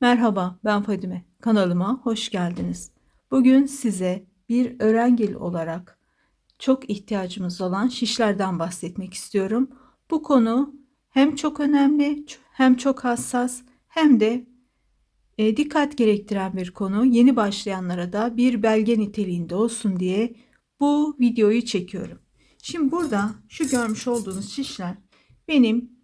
Merhaba, ben Fadime. Kanalıma hoş geldiniz. Bugün size bir öğrencil olarak çok ihtiyacımız olan şişlerden bahsetmek istiyorum. Bu konu hem çok önemli, hem çok hassas, hem de dikkat gerektiren bir konu. Yeni başlayanlara da bir belge niteliğinde olsun diye bu videoyu çekiyorum. Şimdi burada şu görmüş olduğunuz şişler benim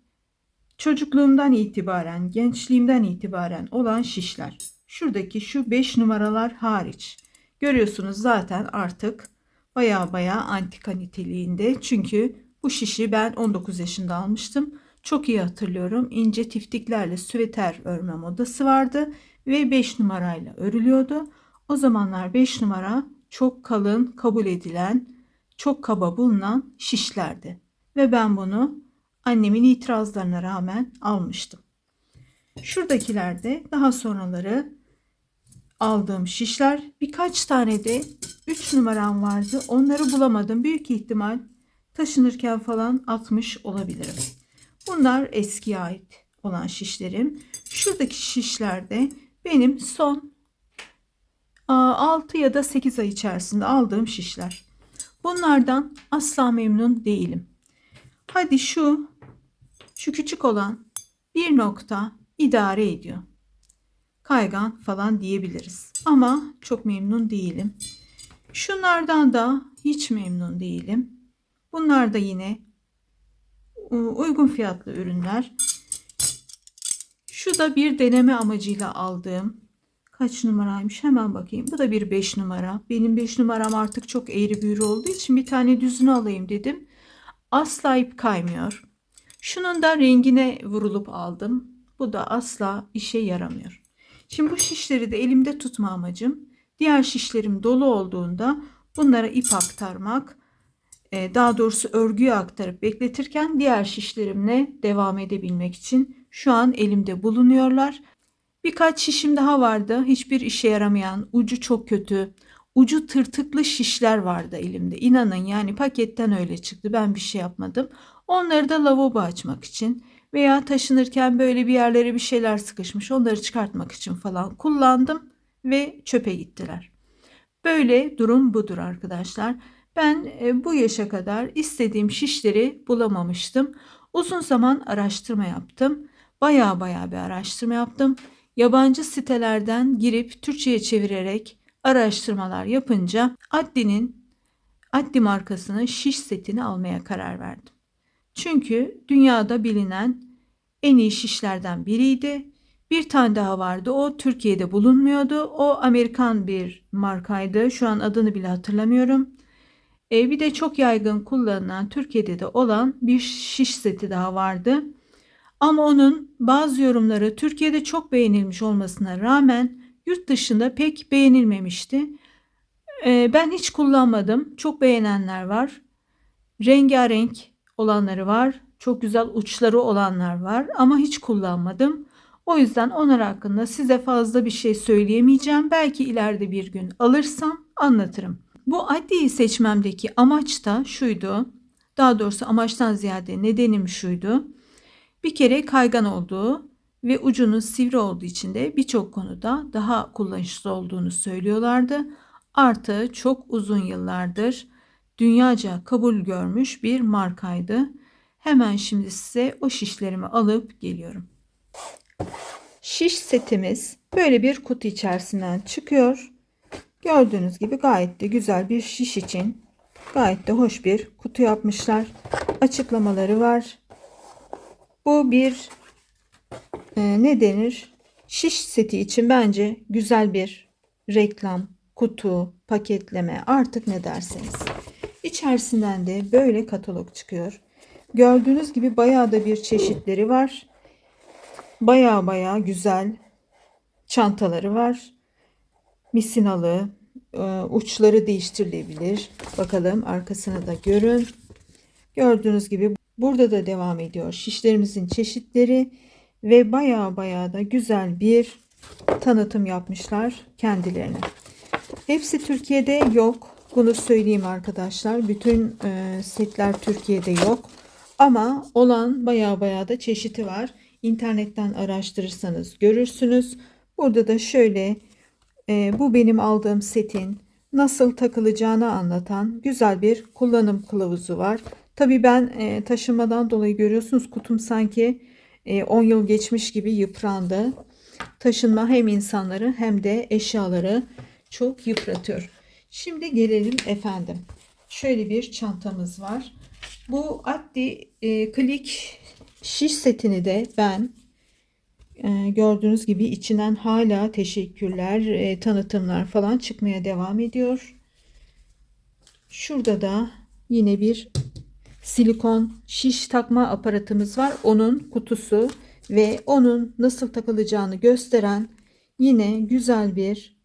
çocukluğumdan itibaren, gençliğimden itibaren olan şişler. Şuradaki şu 5 numaralar hariç. Görüyorsunuz zaten artık baya antika niteliğinde. Çünkü bu şişi ben 19 yaşında almıştım. Çok iyi hatırlıyorum. İnce tiftiklerle süveter örme modası vardı ve 5 numarayla örülüyordu. O zamanlar 5 numara çok kalın, kabul edilen, çok kaba bulunan şişlerdi. Ve ben bunu annemin itirazlarına rağmen almıştım. Şuradakilerde daha sonraları aldığım şişler, birkaç tane de 3 numaram vardı. Onları bulamadım. Büyük ihtimal taşınırken falan atmış olabilirim. Bunlar eskiye ait olan şişlerim. Şuradaki şişlerde benim son 6 ya da 8 ay içerisinde aldığım şişler. Bunlardan asla memnun değilim. Hadi şu küçük olan bir nokta idare ediyor. Kaygan falan diyebiliriz. Ama çok memnun değilim. Şunlardan da hiç memnun değilim. Bunlar da yine uygun fiyatlı ürünler. Şu da bir deneme amacıyla aldığım, kaç numaraymış hemen bakayım. Bu da bir 5 numara. Benim 5 numaram artık çok eğri büğrü olduğu için bir tane düzünü alayım dedim. Asla ip kaymıyor. Şunun da rengine vurulup aldım. Bu da asla işe yaramıyor. Şimdi bu şişleri de elimde tutma amacım, diğer şişlerim dolu olduğunda bunlara ip aktarmak, daha doğrusu örgüyü aktarıp bekletirken diğer şişlerimle devam edebilmek için şu an elimde bulunuyorlar. Birkaç şişim daha vardı. Hiçbir işe yaramayan, ucu çok kötü, ucu tırtıklı şişler vardı elimde. İnanın yani paketten öyle çıktı. Ben bir şey yapmadım. Onları da lavabo açmak için veya taşınırken böyle bir yerlere bir şeyler sıkışmış, onları çıkartmak için falan kullandım ve çöpe gittiler. Böyle durum budur arkadaşlar. Ben bu yaşa kadar istediğim şişleri bulamamıştım. Uzun zaman araştırma yaptım. Baya bir araştırma yaptım. Yabancı sitelerden girip Türkçe'ye çevirerek araştırmalar yapınca Addi markasının şiş setini almaya karar verdim. Çünkü dünyada bilinen en iyi şişlerden biriydi. Bir tane daha vardı. O Türkiye'de bulunmuyordu. O Amerikan bir markaydı. Şu an adını bile hatırlamıyorum. Bir de çok yaygın kullanılan Türkiye'de de olan bir şiş seti daha vardı. Ama onun bazı yorumları Türkiye'de çok beğenilmiş olmasına rağmen yurt dışında pek beğenilmemişti. Ben hiç kullanmadım. Çok beğenenler var. Rengarenk olanları var. Çok güzel uçları olanlar var ama hiç kullanmadım. O yüzden onlar hakkında size fazla bir şey söyleyemeyeceğim. Belki ileride bir gün alırsam anlatırım. Bu adliyi seçmemdeki amaç da şuydu. Daha doğrusu amaçtan ziyade nedenim şuydu. Bir kere kaygan olduğu ve ucunun sivri olduğu için de birçok konuda daha kullanışlı olduğunu söylüyorlardı. Artı çok uzun yıllardır dünyaca kabul görmüş bir markaydı. Hemen şimdi size o şişlerimi alıp geliyorum. Şiş setimiz böyle bir kutu içerisinden çıkıyor. Gördüğünüz gibi gayet de güzel bir şiş için gayet de hoş bir kutu yapmışlar. Açıklamaları var. Bu bir ne denir? Şiş seti için bence güzel bir reklam, kutu, paketleme artık ne derseniz. İçerisinden de böyle katalog çıkıyor. Gördüğünüz gibi bayağı da bir çeşitleri var. Bayağı güzel çantaları var. Misinalı, uçları değiştirilebilir. Bakalım arkasını da görün. Gördüğünüz gibi burada da devam ediyor şişlerimizin çeşitleri ve bayağı da güzel bir tanıtım yapmışlar kendilerine. Hepsi Türkiye'de yok. Bunu söyleyeyim arkadaşlar. Bütün setler Türkiye'de yok. Ama olan bayağı da çeşidi var. İnternetten araştırırsanız görürsünüz. Burada da şöyle bu benim aldığım setin nasıl takılacağını anlatan güzel bir kullanım kılavuzu var. Tabii ben taşınmadan dolayı görüyorsunuz kutum sanki 10 yıl geçmiş gibi yıprandı. Taşınma hem insanları hem de eşyaları çok yıpratıyor. Şimdi gelelim efendim. Şöyle bir çantamız var. Bu Addi Klik şiş setini de ben gördüğünüz gibi içinden hala teşekkürler, tanıtımlar falan çıkmaya devam ediyor. Şurada da yine bir silikon şiş takma aparatımız var. Onun kutusu ve onun nasıl takılacağını gösteren yine güzel bir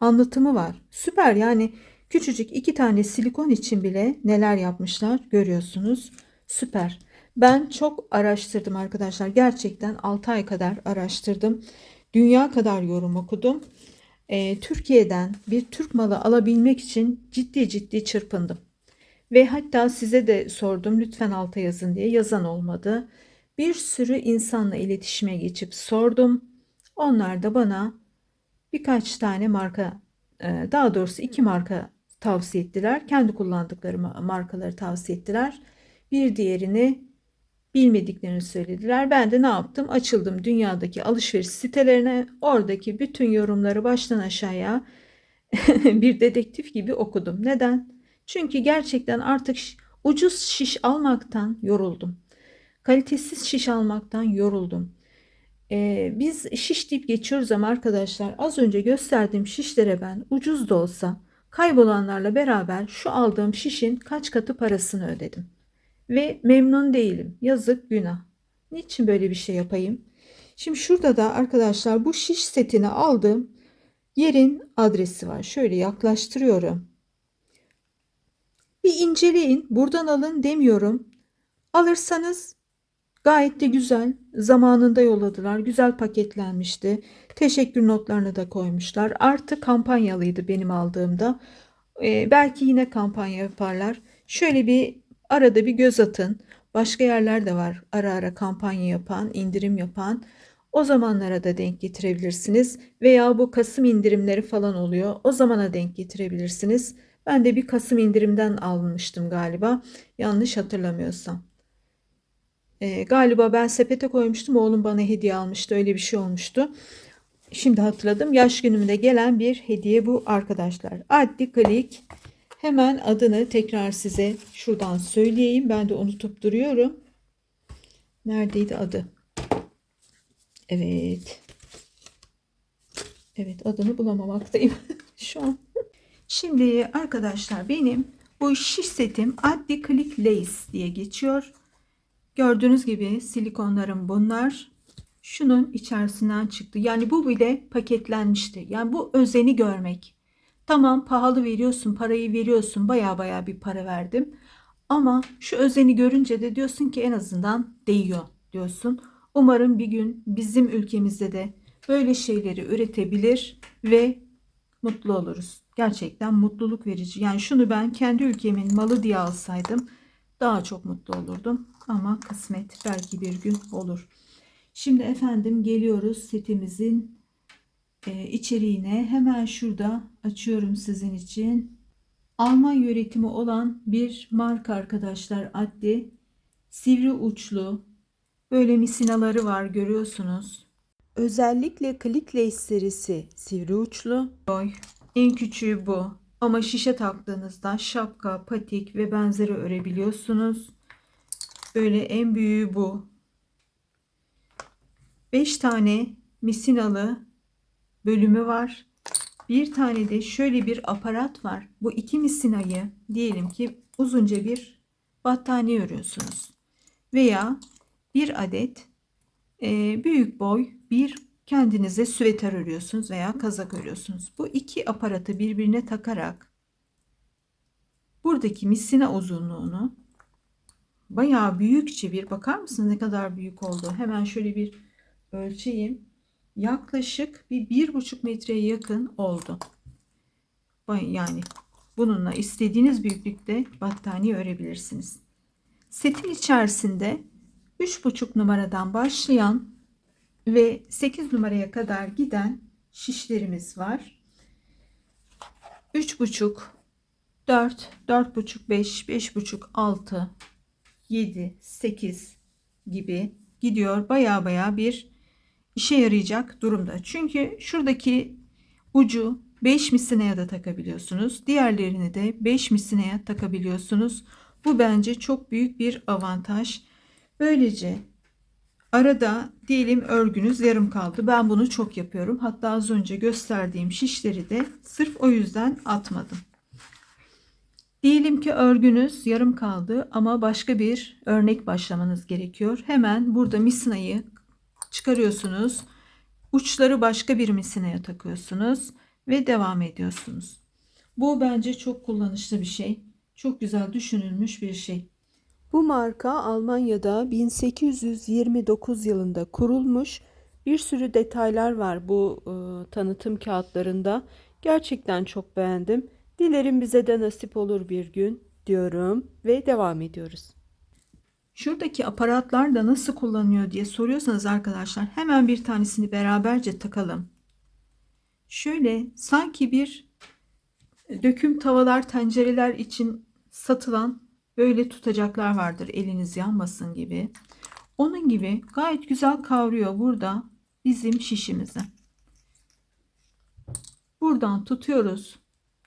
anlatımı var. Süper, yani küçücük 2 tane silikon için bile neler yapmışlar görüyorsunuz. Süper. Ben çok araştırdım arkadaşlar. Gerçekten 6 ay kadar araştırdım. Dünya kadar yorum okudum. Türkiye'den bir Türk malı alabilmek için ciddi ciddi çırpındım. Ve hatta size de sordum, lütfen alta yazın diye, yazan olmadı. Bir sürü insanla iletişime geçip sordum. Onlar da bana birkaç tane marka, daha doğrusu 2 marka tavsiye ettiler. Kendi kullandıkları markaları tavsiye ettiler. Bir diğerini bilmediklerini söylediler. Ben de ne yaptım? Açıldım dünyadaki alışveriş sitelerine. Oradaki bütün yorumları baştan aşağıya bir dedektif gibi okudum. Neden? Çünkü gerçekten artık ucuz şiş almaktan yoruldum. Kalitesiz şiş almaktan yoruldum. Biz şiş deyip geçiyoruz ama arkadaşlar, az önce gösterdiğim şişlere ben ucuz da olsa kaybolanlarla beraber şu aldığım şişin kaç katı parasını ödedim. Ve memnun değilim. Yazık, günah. Niçin böyle bir şey yapayım? Şimdi şurada da arkadaşlar bu şiş setini aldığım yerin adresi var. Şöyle yaklaştırıyorum. Bir inceleyin. Buradan alın demiyorum. Alırsanız gayet de güzel. Zamanında yolladılar. Güzel paketlenmişti. Teşekkür notlarını da koymuşlar. Artı kampanyalıydı benim aldığımda. Belki yine kampanya yaparlar. Şöyle bir arada bir göz atın. Başka yerler de var ara ara kampanya yapan, indirim yapan. O zamanlara da denk getirebilirsiniz. Veya bu Kasım indirimleri falan oluyor. O zamana denk getirebilirsiniz. Ben de bir Kasım indirimden almıştım galiba. Yanlış hatırlamıyorsam. Galiba ben sepete koymuştum. Oğlum bana hediye almıştı. Öyle bir şey olmuştu. Şimdi hatırladım. Yaş günümde gelen bir hediye bu arkadaşlar. Addi Klik. Hemen adını tekrar size şuradan söyleyeyim. Ben de unutup duruyorum. Neredeydi adı? Evet. Evet, adını bulamamaktayım şu an. Şimdi arkadaşlar benim bu şiş setim Addi Klik Lace diye geçiyor. Gördüğünüz gibi silikonlarım bunlar. Şunun içerisinden çıktı. Yani bu bile paketlenmişti. Yani bu özeni görmek. Tamam, pahalı veriyorsun, parayı veriyorsun. Baya baya bir para verdim. Ama şu özeni görünce de diyorsun ki en azından değiyor diyorsun. Umarım bir gün bizim ülkemizde de böyle şeyleri üretebilir ve mutlu oluruz. Gerçekten mutluluk verici. Yani şunu ben kendi ülkemin malı diye alsaydım daha çok mutlu olurdum. Ama kısmet, belki bir gün olur. Şimdi efendim geliyoruz setimizin içeriğine. Hemen şurada açıyorum sizin için. Alman üretimi olan bir marka arkadaşlar, Addi. Sivri uçlu böyle misinaları var, görüyorsunuz. Özellikle Click Lace serisi sivri uçlu. En küçüğü bu. Ama şişe taktığınızda şapka, patik ve benzeri örebiliyorsunuz. Böyle en büyüğü bu. 5 tane misinalı bölümü var. Bir tane de şöyle bir aparat var. Bu 2 misinayı diyelim ki uzunca bir battaniye örüyorsunuz. Veya bir adet büyük boy bir kendinize süveter örüyorsunuz veya kazak örüyorsunuz. Bu 2 aparatı birbirine takarak buradaki misina uzunluğunu bayağı büyükçe bir, bakar mısınız ne kadar büyük oldu? Hemen şöyle bir ölçeyim. Yaklaşık bir 1,5 metreye yakın oldu. Yani bununla istediğiniz büyüklükte battaniye örebilirsiniz. Setin içerisinde 3,5 numaradan başlayan ve 8 numaraya kadar giden şişlerimiz var. 3,5, 4, 4,5, 5, 5,5, 6, 7, 8 gibi gidiyor. Baya bir işe yarayacak durumda. Çünkü şuradaki ucu 5 misineye da takabiliyorsunuz. Diğerlerini de 5 misineye takabiliyorsunuz. Bu bence çok büyük bir avantaj. Böylece arada diyelim örgünüz yarım kaldı. Ben bunu çok yapıyorum. Hatta az önce gösterdiğim şişleri de sırf o yüzden atmadım. Diyelim ki örgünüz yarım kaldı ama başka bir örnek başlamanız gerekiyor. Hemen burada misinayı çıkarıyorsunuz. Uçları başka bir misinaya takıyorsunuz ve devam ediyorsunuz. Bu bence çok kullanışlı bir şey. Çok güzel düşünülmüş bir şey. Bu marka Almanya'da 1829 yılında kurulmuş. Bir sürü detaylar var bu tanıtım kağıtlarında. Gerçekten çok beğendim. Dilerim bize de nasip olur bir gün diyorum ve devam ediyoruz. Şuradaki aparatlar da nasıl kullanıyor diye soruyorsanız arkadaşlar hemen bir tanesini beraberce takalım. Şöyle sanki bir döküm tavalar, tencereler için satılan böyle tutacaklar vardır, eliniz yanmasın gibi. Onun gibi gayet güzel kavruyor burada bizim şişimizi. Buradan tutuyoruz.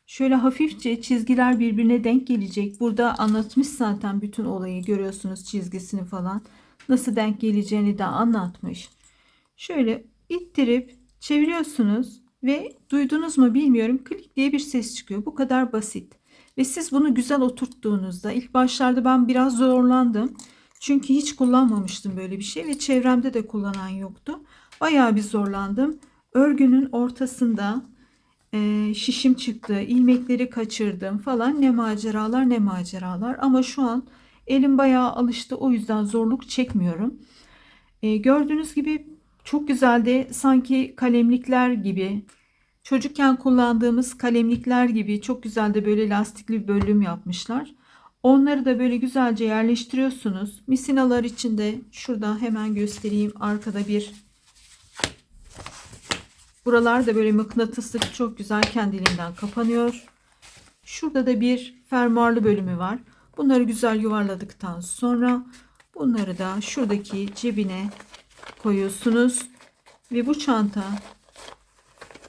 Şöyle hafifçe çizgiler birbirine denk gelecek. Burada anlatmış zaten bütün olayı, görüyorsunuz çizgisini falan. Nasıl denk geleceğini de anlatmış. Şöyle ittirip çeviriyorsunuz ve duydunuz mu bilmiyorum, klik diye bir ses çıkıyor. Bu kadar basit. Ve siz bunu güzel oturttuğunuzda, ilk başlarda ben biraz zorlandım. Çünkü hiç kullanmamıştım böyle bir şey ve çevremde de kullanan yoktu. Bayağı bir zorlandım. Örgünün ortasında şişim çıktı, ilmekleri kaçırdım falan, ne maceralar ne maceralar, ama şu an elim bayağı alıştı, o yüzden zorluk çekmiyorum. Gördüğünüz gibi çok güzel de, sanki kalemlikler gibi, çocukken kullandığımız kalemlikler gibi çok güzel de böyle lastikli bir bölüm yapmışlar. Onları da böyle güzelce yerleştiriyorsunuz. Misinalar içinde şurada hemen göstereyim, arkada bir, buralar da böyle mıknatıslı, çok güzel kendiliğinden kapanıyor. Şurada da bir fermuarlı bölümü var. Bunları güzel yuvarladıktan sonra bunları da şuradaki cebine koyuyorsunuz ve bu çanta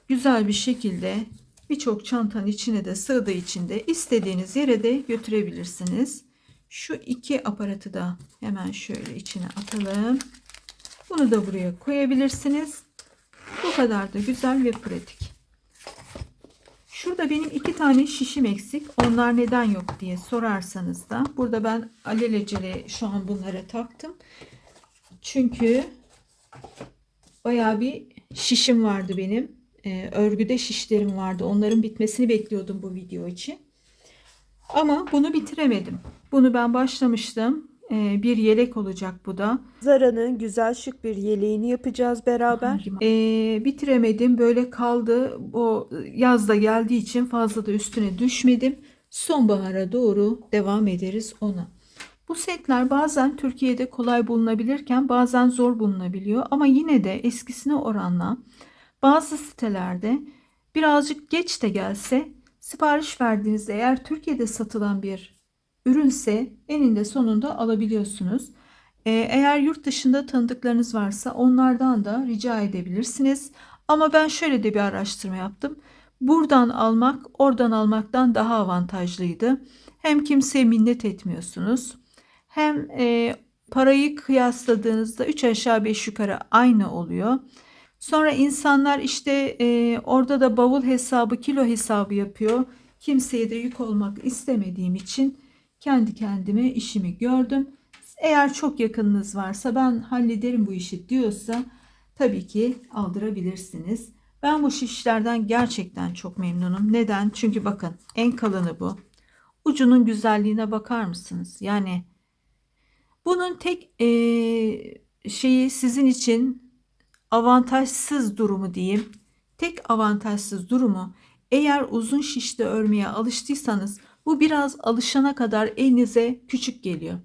güzel bir şekilde birçok çantanın içine de sığdığı için de istediğiniz yere de götürebilirsiniz. Şu iki aparatı da hemen şöyle içine atalım. Bunu da buraya koyabilirsiniz. Bu kadar da güzel ve pratik. Şurada benim 2 tane şişim eksik. Onlar neden yok diye sorarsanız da, burada ben alelacele şu an bunları taktım. Çünkü bayağı bir şişim vardı benim. Örgüde şişlerim vardı. Onların bitmesini bekliyordum bu video için. Ama bunu bitiremedim. Bunu ben başlamıştım. Bir yelek olacak bu da. Zara'nın güzel şık bir yeleğini yapacağız beraber. Bitiremedim. Böyle kaldı. O yazda geldiği için fazla da üstüne düşmedim. Sonbahara doğru devam ederiz ona. Bu setler bazen Türkiye'de kolay bulunabilirken bazen zor bulunabiliyor. Ama yine de eskisine oranla bazı sitelerde birazcık geç de gelse, sipariş verdiğinizde eğer Türkiye'de satılan bir ürünse eninde sonunda alabiliyorsunuz. Eğer yurt dışında tanıdıklarınız varsa onlardan da rica edebilirsiniz. Ama ben şöyle de bir araştırma yaptım. Buradan almak oradan almaktan daha avantajlıydı. Hem kimseye minnet etmiyorsunuz, hem parayı kıyasladığınızda 3 aşağı 5 yukarı aynı oluyor. Sonra insanlar işte orada da bavul hesabı, kilo hesabı yapıyor. Kimseye de yük olmak istemediğim için kendi kendime işimi gördüm. Eğer çok yakınınız varsa, ben hallederim bu işi diyorsa, tabii ki aldırabilirsiniz. Ben bu şişlerden gerçekten çok memnunum. Neden? Çünkü bakın, en kalını bu. Ucunun güzelliğine bakar mısınız? Yani bunun tek şeyi sizin için avantajsız durumu diyeyim. Tek avantajsız durumu, eğer uzun şişte örmeye alıştıysanız bu biraz alışana kadar elinize küçük geliyor.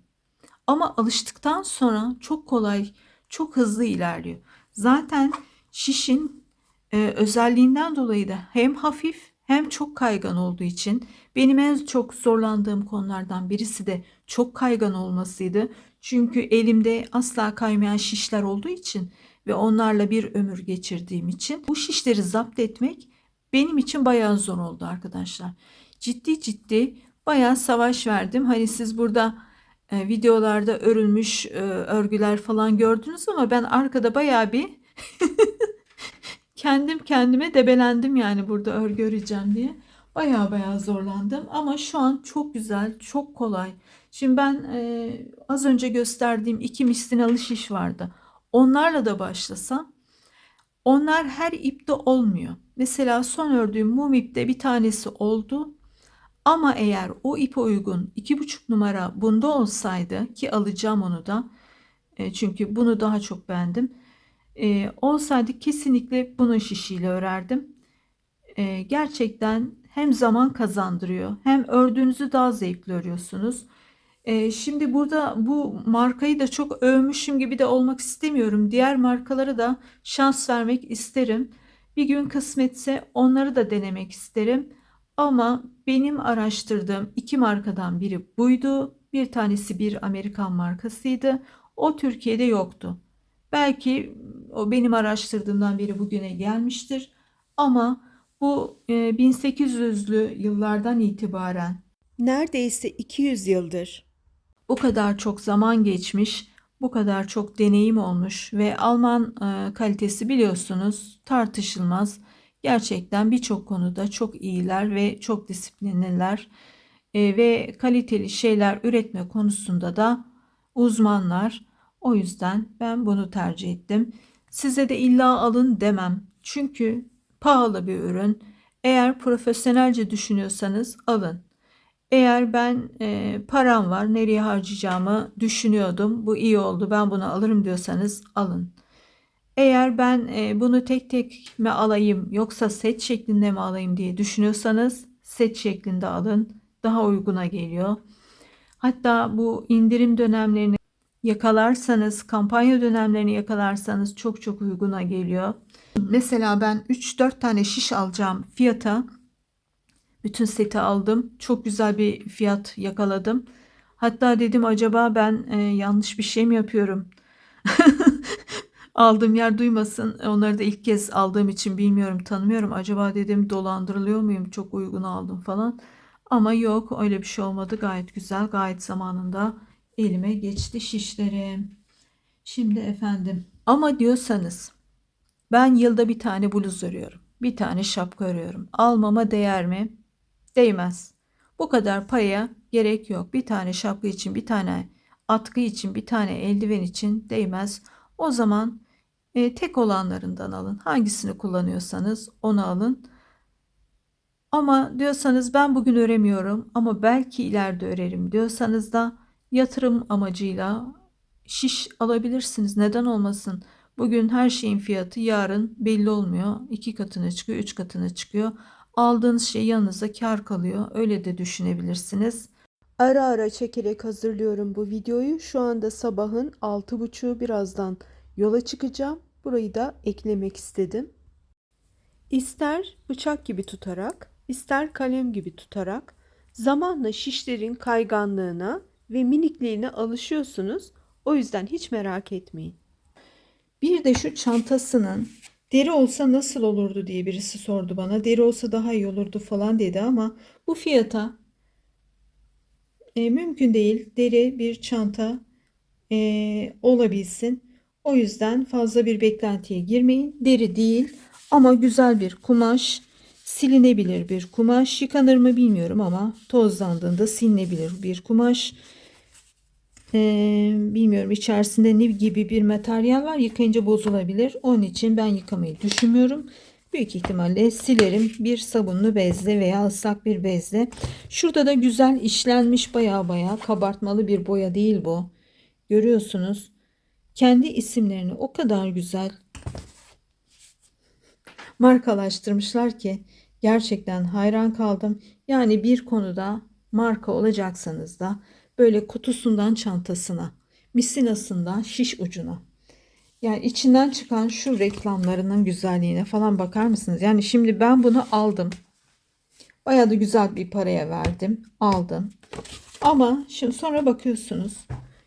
Ama alıştıktan sonra çok kolay, çok hızlı ilerliyor. Zaten şişin özelliğinden dolayı da hem hafif hem çok kaygan olduğu için benim en çok zorlandığım konulardan birisi de çok kaygan olmasıydı. Çünkü elimde asla kaymayan şişler olduğu için ve onlarla bir ömür geçirdiğim için bu şişleri zapt etmek benim için bayağı zor oldu arkadaşlar. Ciddi ciddi bayağı savaş verdim. Hani siz burada videolarda örülmüş örgüler falan gördünüz ama ben arkada bayağı bir kendim kendime debelendim yani burada örgü öreceğim diye. Bayağı zorlandım ama şu an çok güzel, çok kolay. Şimdi ben az önce gösterdiğim iki mislinalı şiş vardı. Onlarla da başlasam onlar her ipte olmuyor. Mesela son ördüğüm mum ipte bir tanesi oldu. Ama eğer o ipe uygun 2,5 numara bunda olsaydı ki alacağım onu da çünkü bunu daha çok beğendim. Olsaydı kesinlikle bunun şişiyle örerdim. Gerçekten hem zaman kazandırıyor hem ördüğünüzü daha zevkli örüyorsunuz. Şimdi burada bu markayı da çok övmüşüm gibi de olmak istemiyorum. Diğer markalara da şans vermek isterim. Bir gün kısmetse onları da denemek isterim. Ama benim araştırdığım iki markadan biri buydu. Bir tanesi bir Amerikan markasıydı. O Türkiye'de yoktu. Belki o benim araştırdığımdan biri bugüne gelmiştir. Ama bu 1800'lü yıllardan itibaren Neredeyse 200 yıldır. bu kadar çok zaman geçmiş, bu kadar çok deneyim olmuş ve Alman kalitesi biliyorsunuz tartışılmaz. Gerçekten birçok konuda çok iyiler ve çok disiplinliler. Ve kaliteli şeyler üretme konusunda da uzmanlar. O yüzden ben bunu tercih ettim. Size de illa alın demem. Çünkü pahalı bir ürün. Eğer profesyonelce düşünüyorsanız alın. Eğer ben param var, nereye harcayacağımı düşünüyordum. Bu iyi oldu, ben bunu alırım diyorsanız alın. Eğer ben bunu tek tek mi alayım yoksa set şeklinde mi alayım diye düşünüyorsanız set şeklinde alın. Daha uyguna geliyor. Hatta bu indirim dönemlerini yakalarsanız, kampanya dönemlerini yakalarsanız çok uyguna geliyor. Mesela ben 3-4 tane şiş alacağım fiyata bütün seti aldım. Çok güzel bir fiyat yakaladım. Hatta dedim acaba ben yanlış bir şey mi yapıyorum? Aldığım yer duymasın. Onları da ilk kez aldığım için bilmiyorum, tanımıyorum. Acaba dedim dolandırılıyor muyum? Çok uygun aldım falan. Ama yok, öyle bir şey olmadı. Gayet güzel, gayet zamanında elime geçti şişlerim. Şimdi efendim. Ama diyorsanız ben yılda bir tane bluz örüyorum. Bir tane şapka örüyorum. Almama değer mi? Değmez. Bu kadar paya gerek yok. Bir tane şapka için, bir tane atkı için, bir tane eldiven için değmez. O zaman tek olanlarından alın. Hangisini kullanıyorsanız onu alın. Ama diyorsanız ben bugün öremiyorum ama belki ileride örerim diyorsanız da yatırım amacıyla şiş alabilirsiniz. Neden olmasın? Bugün her şeyin fiyatı yarın belli olmuyor. 2 katına çıkıyor, 3 katına çıkıyor. Aldığınız şey yanınıza kar kalıyor. Öyle de düşünebilirsiniz. Ara ara çekerek hazırlıyorum bu videoyu. Şu anda sabahın 6.30, birazdan yola çıkacağım. Burayı da eklemek istedim. İster bıçak gibi tutarak, ister kalem gibi tutarak zamanla şişlerin kayganlığına ve minikliğine alışıyorsunuz. O yüzden hiç merak etmeyin. Bir de şu çantasının deri olsa nasıl olurdu diye birisi sordu bana. Deri olsa daha iyi olurdu falan dedi ama bu fiyata mümkün değil. Deri bir çanta olabilsin. O yüzden fazla bir beklentiye girmeyin. Deri değil ama güzel bir kumaş. Silinebilir bir kumaş. Yıkanır mı bilmiyorum ama tozlandığında silinebilir bir kumaş. Bilmiyorum içerisinde ne gibi bir materyal var. Yıkayınca bozulabilir. Onun için ben yıkamayı düşünmüyorum. Büyük ihtimalle silerim bir sabunlu bezle veya ıslak bir bezle. Şurada da güzel işlenmiş baya kabartmalı bir boya değil bu. Görüyorsunuz. Kendi isimlerini o kadar güzel markalaştırmışlar ki gerçekten hayran kaldım. Yani bir konuda marka olacaksanız da böyle kutusundan çantasına, misinasından şiş ucuna. Yani içinden çıkan şu reklamlarının güzelliğine falan bakar mısınız? Yani şimdi ben bunu aldım. Bayağı da güzel bir paraya verdim. Aldım. Ama şimdi sonra bakıyorsunuz.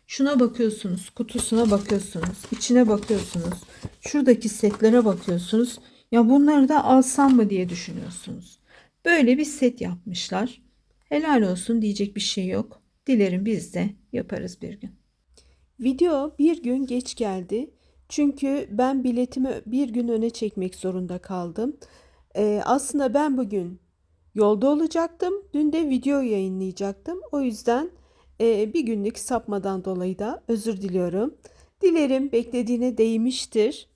Şuna bakıyorsunuz. Kutusuna bakıyorsunuz. İçine bakıyorsunuz. Şuradaki setlere bakıyorsunuz. Ya bunları da alsam mı diye düşünüyorsunuz. Böyle bir set yapmışlar. Helal olsun, diyecek bir şey yok. Dilerim biz de yaparız bir gün. Video bir gün geç geldi. Çünkü ben biletimi bir gün öne çekmek zorunda kaldım. Aslında ben bugün yolda olacaktım. Dün de video yayınlayacaktım. O yüzden bir günlük sapmadan dolayı da özür diliyorum. Dilerim beklediğine değmiştir.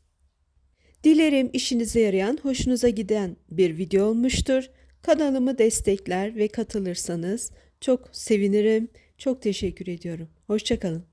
Dilerim işinize yarayan, hoşunuza giden bir video olmuştur. Kanalımı destekler ve katılırsanız çok sevinirim. Çok teşekkür ediyorum. Hoşça kalın.